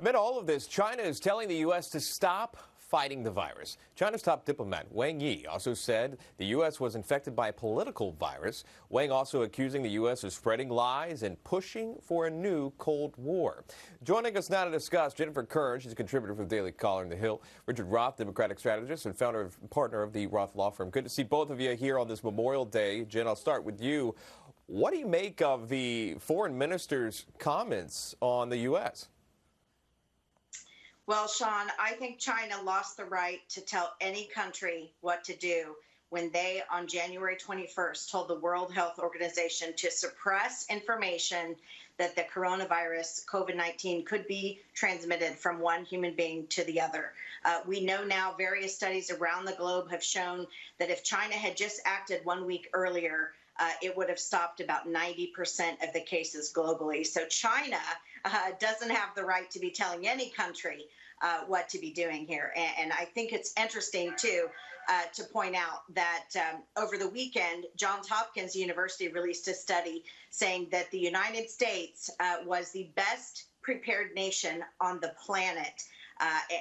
Amid all of this, China is telling the U.S. to stop fighting the virus. China's top diplomat, Wang Yi, also said the U.S. was infected by a political virus. Wang also accusing the U.S. of spreading lies and pushing for a new Cold War. Joining us now to discuss, Jennifer Kern, she's a contributor for the Daily Caller and The Hill. Richard Roth, Democratic strategist and partner of the Roth Law Firm. Good to see both of you here on this Memorial Day. Jen, I'll start with you. What do you make of the foreign minister's comments on the U.S.? Well, Sean, I think China lost the right to tell any country what to do when they, on January 21st, told the World Health Organization to suppress information that the coronavirus, COVID-19, could be transmitted from one human being to the other. We know now various studies around the globe have shown that if China had just acted 1 week earlier, it would have stopped about 90% of the cases globally. So China doesn't have the right to be telling any country what to be doing here. And I think it's interesting, too, to point out that over the weekend, Johns Hopkins University released a study saying that the United States was the best prepared nation on the planet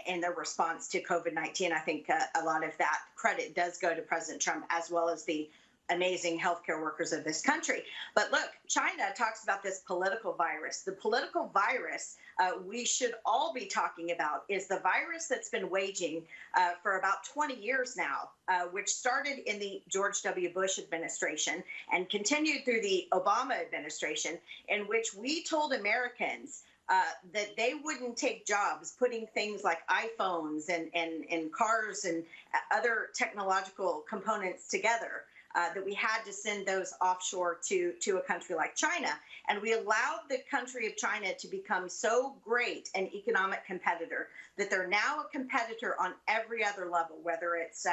in their response to COVID-19. I think a lot of that credit does go to President Trump, as well as the amazing healthcare workers of this country. But look, China talks about this political virus. The political virus we should all be talking about is the virus that's been waging for about 20 years now, which started in the George W. Bush administration and continued through the Obama administration, in which we told Americans that they wouldn't take jobs putting things like iPhones and cars and other technological components together. That we had to send those offshore to a country like China. And we allowed the country of China to become so great an economic competitor that they're now a competitor on every other level, whether it's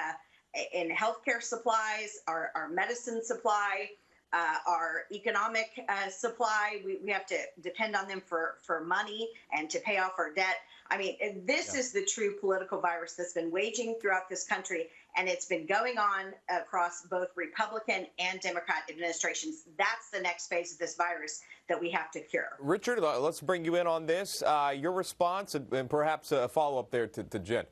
in healthcare supplies, our medicine supply, our economic supply. We have to depend on them for money and to pay off our debt. I mean, this is the true political virus that's been waging throughout this country, and it's been going on across both Republican and Democrat administrations. That's the next phase of this virus that we have to cure. Richard, let's bring you in on this. Your response and perhaps a follow-up there to Jen.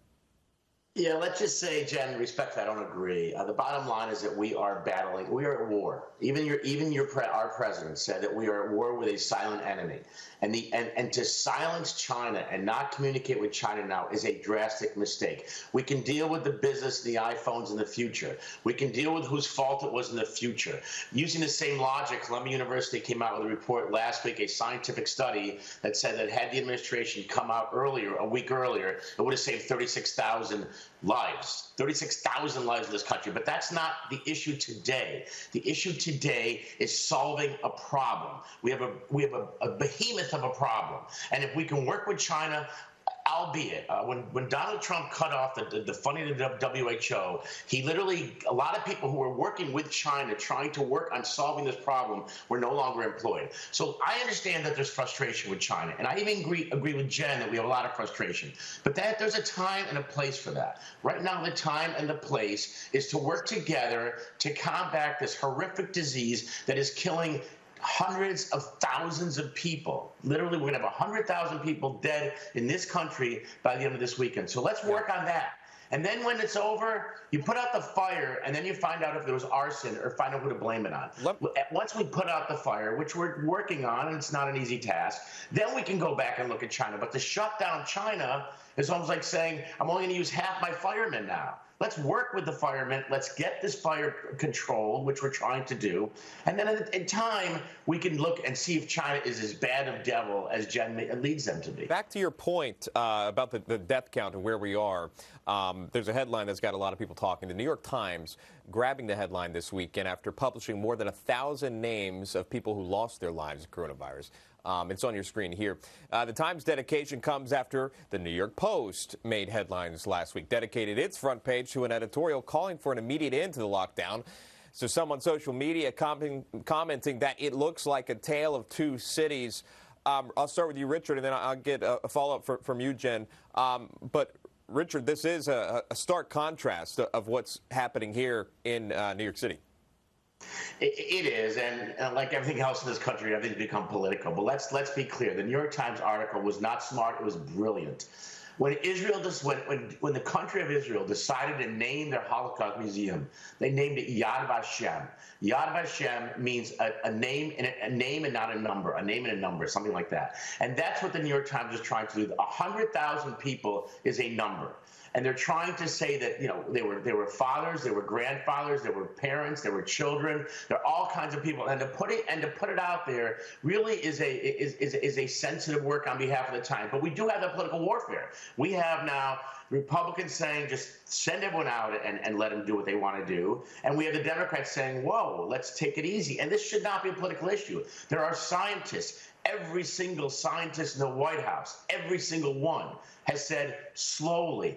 Yeah, let's just say, Jen, respectfully, I don't agree. The bottom line is that we are battling. We are at war. Our president said that we are at war with a silent enemy, and to silence China and not communicate with China now is a drastic mistake. We can deal with the business, the iPhones in the future. We can deal with whose fault it was in the future. Using the same logic, Columbia University came out with a report last week, a scientific study that said that had the administration come out earlier, a week earlier, it would have saved 36,000 lives, 36,000 lives in this country. But that's not the issue today. The issue today is solving a problem. We have a behemoth of a problem. And if we can work with China, albeit when Donald Trump cut off the funding of the WHO, he literally, a lot of people who were working with China, trying to work on solving this problem, were no longer employed. So I understand that there's frustration with China, and I even agree with Jen that we have a lot of frustration. But there's a time and a place for that. Right now, the time and the place is to work together to combat this horrific disease that is killing hundreds of thousands of people. Literally, we're going to have 100,000 people dead in this country by the end of this weekend. So let's work on that. And then when it's over, you put out the fire, and then you find out if there was arson or find out who to blame it on. Once we put out the fire, which we're working on, and it's not an easy task, then we can go back and look at China. But to shut down China is almost like saying, I'm only going to use half my firemen now. Let's work with the firemen. Let's get this fire controlled, which we're trying to do. And then in time, we can look and see if China is as bad of devil as Jen leads them to be. Back to your point about the death count and where we are, there's a headline that's got a lot of people talking. The New York Times grabbing the headline this weekend after publishing more than 1,000 names of people who lost their lives to coronavirus. It's on your screen here. The Times dedication comes after the New York Post made headlines last week, dedicated its front page to an editorial calling for an immediate end to the lockdown. So some on social media commenting that it looks like a tale of two cities. I'll start with you, Richard, and then I'll get a follow-up from you, Jen. But, Richard, this is a stark contrast of what's happening here in New York City. It is, and like everything else in this country, everything's become political. But let's be clear: the New York Times article was not smart; it was brilliant. When Israel just when the country of Israel decided to name their Holocaust museum, they named it Yad Vashem. Yad Vashem means a name and not a number, a name and a number, something like that. And that's what the New York Times is trying to do. 100,000 people is a number. And they're trying to say that, they were fathers, they were grandfathers, they were parents, they were children, there are all kinds of people. And to put it out there really is a sensitive work on behalf of the Times. But we do have that political warfare. We have now Republicans saying just send everyone out and let them do what they want to do. And we have the Democrats saying, whoa, let's take it easy. And this should not be a political issue. There are scientists. Every single scientist in the White House, every single one, has said,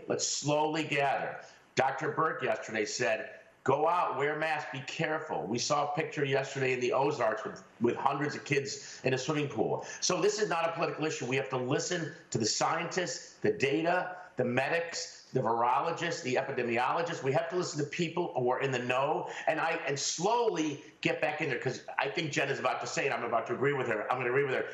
let's slowly gather. Dr. Burke yesterday said, go out, wear masks, be careful. We saw a picture yesterday in the Ozarks with hundreds of kids in a swimming pool. So this is not a political issue. We have to listen to the scientists, the data, the medics, the virologists, the epidemiologists. We have to listen to people who are in the know and slowly get back in there, because I think Jen is about to say it. I'm about to agree with her. I'm going to agree with her.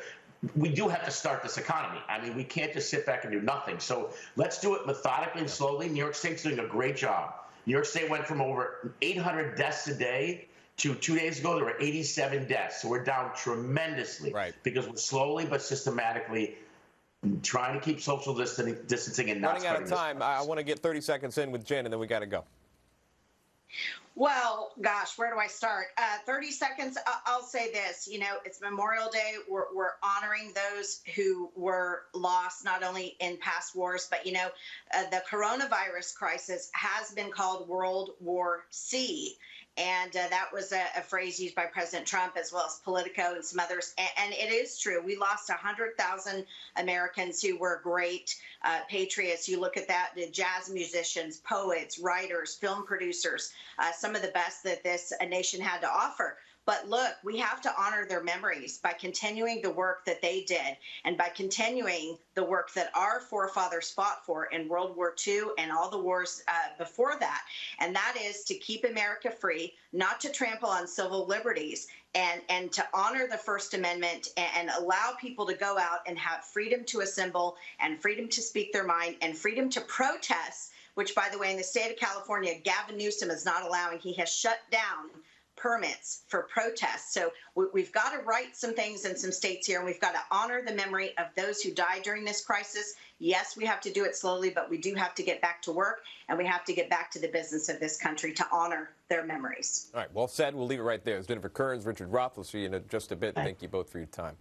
We do have to start this economy. I mean, we can't just sit back and do nothing. So let's do it methodically and slowly. New York State's doing a great job. New York State went from over 800 deaths a day to 2 days ago, there were 87 deaths. So we're down tremendously, right, because we're slowly but systematically trying to keep social distancing and not running out of time. I want to get 30 seconds in with Jen, and then we got to go. Well, gosh, where do I start? 30 seconds. I'll say this. It's Memorial Day. We're honoring those who were lost, not only in past wars, but, the coronavirus crisis has been called World War C. And that was a phrase used by President Trump, as well as Politico and some others. And it is true. We lost 100,000 Americans who were great patriots. You look at that, the jazz musicians, poets, writers, film producers, some of the best that this nation had to offer. But look, we have to honor their memories by continuing the work that they did and by continuing the work that our forefathers fought for in World War II and all the wars before that. And that is to keep America free, not to trample on civil liberties, and to honor the First Amendment and allow people to go out and have freedom to assemble and freedom to speak their mind and freedom to protest, which, by the way, in the state of California, Gavin Newsom is not allowing. He has shut down permits for protests. So we've got to right some things in some states here, and we've got to honor the memory of those who died during this crisis. Yes, we have to do it slowly, but we do have to get back to work, and we have to get back to the business of this country to honor their memories. All right, well said. We'll leave it right there. It's Jennifer Kearns, Richard Roth. We'll see you in just a bit. Thank you both for your time.